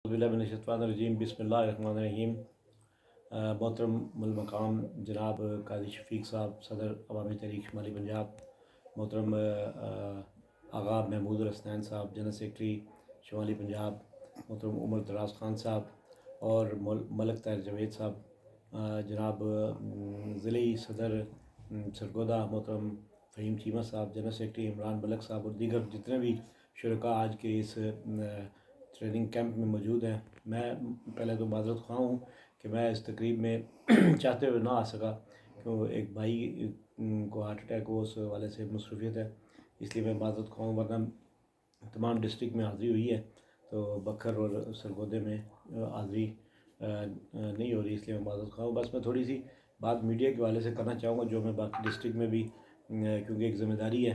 बिस्मिल्लाहिर्रहमानिर्रहीम बिस्मिल्लाहिर्रहमानिर्रहीम। मोहतरम मकाम जनाब काजी शफीक साहब सदर अवामी तहरीक शुमाली पंजाब, मोहतरम आगा महमूद हसनैन साहब जनरल सेक्रेटरी शुमाली पंजाब, मोहतरम उमर दराज खान साहब और मलक ताहिर जावेद साहब, जनाब ज़िली सदर सरगोदा मोहतरम फ़हीम चीमा साहब, जनरल सेक्रेटरी इमरान मलक साहब और दीगर जितने भी शुरका आज के इस ट्रेनिंग कैंप में मौजूद हैं। मैं पहले तो माज़रत ख़्वाह हूँ कि मैं इस तकरीब में चाहते हुए ना आ सका, क्यों एक भाई को हार्ट अटैक हो, उस वाले से मसरूफ़ियत है, इसलिए मैं माज़रत ख़्वाह हूँ। वरना तमाम डिस्ट्रिक्ट में हाज़री हुई है, तो बखर और सरगोदे में हाज़री नहीं हो रही, इसलिए मैं माज़रत ख़्वाह हूँ। बस मैं थोड़ी सी बात मीडिया के वाले से करना चाहूँगा, जो मैं बाकी डिस्ट्रिक्ट में भी क्योंकि एक ज़िम्मेदारी है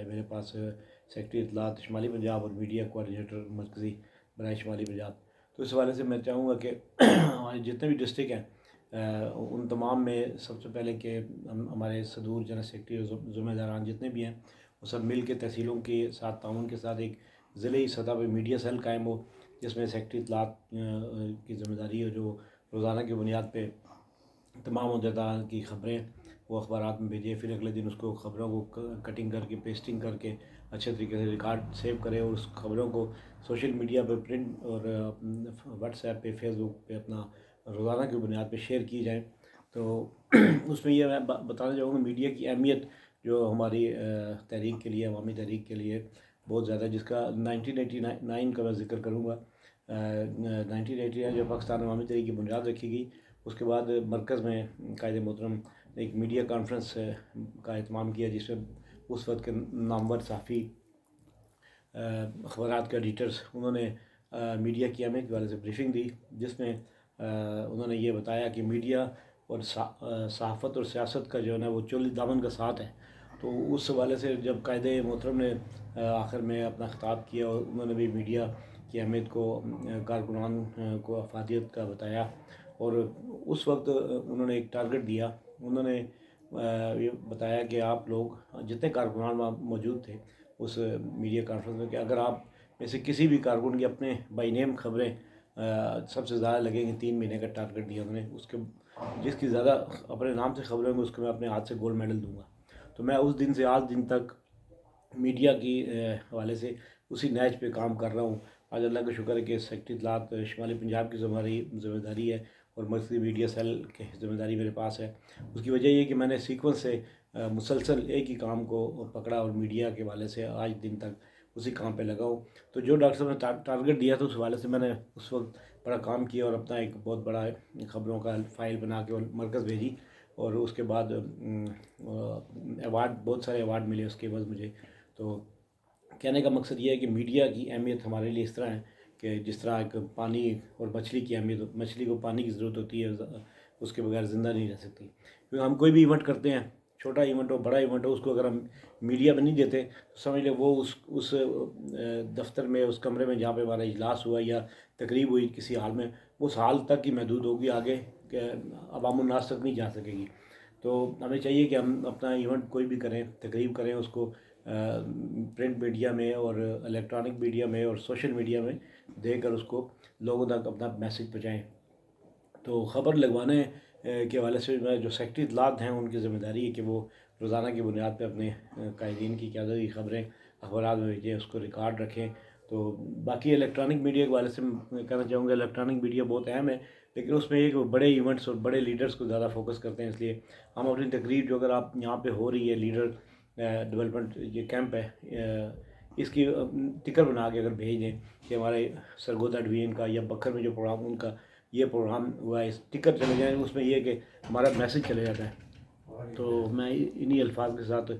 मेरे पास सेक्रेटरी इत्तलात शुमाली पंजाब और मीडिया कोऑर्डिनेटर मरकज़ी बराए शुमाली पंजाब। तो इस हवाले से मैं चाहूँगा कि हमारे जितने भी डिस्ट्रिक्ट हैं उन तमाम में सबसे पहले कि हमारे सदूर जनरल सेक्रेटरी और ज़िम्मेदारान जितने भी हैं वो सब मिल के तहसीलों के साथ ताउन के साथ एक ज़िले सतह पर मीडिया सेल कायम हो, जिसमें सेक्रेटरी इत्तलात की ज़िम्मेदारी हो, जो रोज़ाना की बुनियाद पर तमाम अहदेदार की ख़बरें वो अखबारात में भेजे, फिर अगले दिन उसको ख़बरों को कटिंग करके पेस्टिंग करके अच्छे तरीके से रिकॉर्ड सेव करें और उस ख़बरों को सोशल मीडिया पर प्रिंट और व्हाट्सएप पे फेसबुक पे अपना रोज़ाना की बुनियाद पे शेयर की जाए। तो उसमें ये मैं बताना चाहूँगा मीडिया की अहमियत जो हमारी तहरीक के लिए, अवामी तहरीक के लिए बहुत ज़्यादा, जिसका 1989 का मैं ज़िक्र करूँगा। 1989 जब पाकिस्तान अवामी तहरीक की बुनियाद रखी गई, उसके बाद मरकज़ में कायदे मोहतरम एक मीडिया कॉन्फ्रेंस का एहतमाम किया, जिसमें उस वक्त के नामवर सहाफ़ी अखबारात के एडिटर्स उन्होंने मीडिया की अहमियत के बारे से ब्रीफिंग दी, जिसमें उन्होंने ये बताया कि मीडिया और सहाफ़त और सियासत का जो है ना वो चोली दामन का साथ है। तो उस हवाले से जब कायदे मोहतरम ने आखिर में अपना ख़िताब किया और उन्होंने भी मीडिया की अहमियत को कारकुनान को अफादियत का बताया, और उस वक्त उन्होंने एक टारगेट दिया। उन्होंने ये बताया कि आप लोग जितने कारकुनान वहाँ मौजूद थे उस मीडिया कॉन्फ्रेंस में, कि अगर आप में से किसी भी कारकुन की अपने बाई नेम खबरें सबसे ज़्यादा लगेंगी, 3 महीने का टारगेट दिया उन्होंने, उसके जिसकी ज़्यादा अपने नाम से खबरें होंगी उसको मैं अपने हाथ से गोल्ड मेडल दूंगा। तो मैं उस दिन से आज दिन तक मीडिया की हवाले से उसी नहज पे काम कर रहा हूँ। आज अल्लाह का शुक्र है कि सेक्रेटरी इत्तलात शुमाली पंजाब की ज़िम्मेदारी है और मरकज़ी मीडिया सेल की ज़िम्मेदारी मेरे पास है। उसकी वजह ये कि मैंने सीक्वेंस से मुसलसल एक ही काम को पकड़ा और मीडिया के हवाले से आज दिन तक उसी काम पे लगा हूँ। तो जो डॉक्टर साहब ने टारगेट दिया था उस हवाले से मैंने उस वक्त बड़ा काम किया और अपना एक बहुत बड़ा ख़बरों का फ़ाइल बना के और मरकज़ भेजी, और उसके बाद अवार्ड, बहुत सारे अवार्ड मिले उसके बाद मुझे। तो कहने का मकसद ये है कि मीडिया की अहमियत हमारे लिए इस तरह है कि जिस तरह एक पानी और मछली की अहमियत, मछली को पानी की ज़रूरत होती है, उसके बगैर ज़िंदा नहीं रह सकती। क्योंकि हम कोई भी इवेंट करते हैं, छोटा इवेंट हो बड़ा इवेंट हो, उसको अगर हम मीडिया में नहीं देते तो समझ लें वो उस दफ्तर में, उस कमरे में जहाँ पे हमारा इजलास हुआ या तकरीब हुई किसी हाल में, उस हाल तक ही महदूद होगी, आगे अवामुन्नास तक नहीं जा सकेगी। तो हमें चाहिए कि हम अपना इवेंट कोई भी करें, तकरीब करें, उसको प्रिंट मीडिया में और इलेक्ट्रॉनिक मीडिया में और सोशल मीडिया में देकर उसको लोगों तक अपना मैसेज पहुँचाएँ। तो ख़बर लगवाने के हवाले से मैं जो सेक्रेटरी इत्तलात हैं उनकी ज़िम्मेदारी है कि वो रोज़ाना की बुनियाद पर अपने कायदीन की क़यादत की ख़बरें अखबारात में भेजें, उसको रिकॉर्ड रखें। तो बाकी इलेक्ट्रॉनिक मीडिया के हवाले से मैं कहना चाहूँगा इलेक्ट्रॉनिक मीडिया बहुत अहम है, लेकिन उसमें एक बड़े इवेंट्स और बड़े लीडर्स को ज़्यादा फोकस करते हैं। इसलिए हम अपनी तकरीर जो अगर आप यहाँ पे हो रही है, लीडर डेवलपमेंट ये कैंप है, इसकी टिकर बना के अगर भेज दें कि हमारे सरगोदा डिवीज़न का या बखर में जो प्रोग्राम उनका ये प्रोग्राम हुआ है, टिकर चले जाए, उसमें ये कि हमारा मैसेज चले जाता है। तो मैं इन्हीं अल्फाज के साथ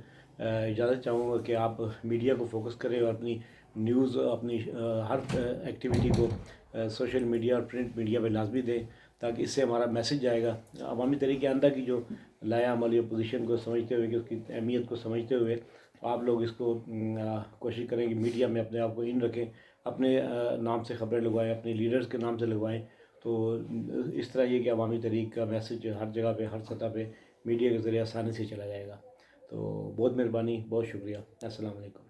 इजाज़त चाहूँगा कि आप मीडिया को फोकस करें और अपनी न्यूज़, अपनी हर एक्टिविटी को सोशल मीडिया और प्रिंट मीडिया पे लाजमी दें, ताकि इससे हमारा मैसेज जाएगा अवामी तहरीक अंदर की जो लाया अमल या पोजीशन को समझते हुए, कि उसकी अहमियत को समझते हुए, तो आप लोग इसको कोशिश करें कि मीडिया में अपने आप को इन रखें, अपने नाम से ख़बरें लगवाएँ, अपने लीडर्स के नाम से लगवाएँ। तो इस तरह ये कि अवामी तहरीक का मैसेज हर जगह पे, हर सतह पे मीडिया के ज़रिए आसानी से चला जाएगा। तो बहुत मेहरबानी, बहुत शुक्रिया। अस्सलाम वालेकुम।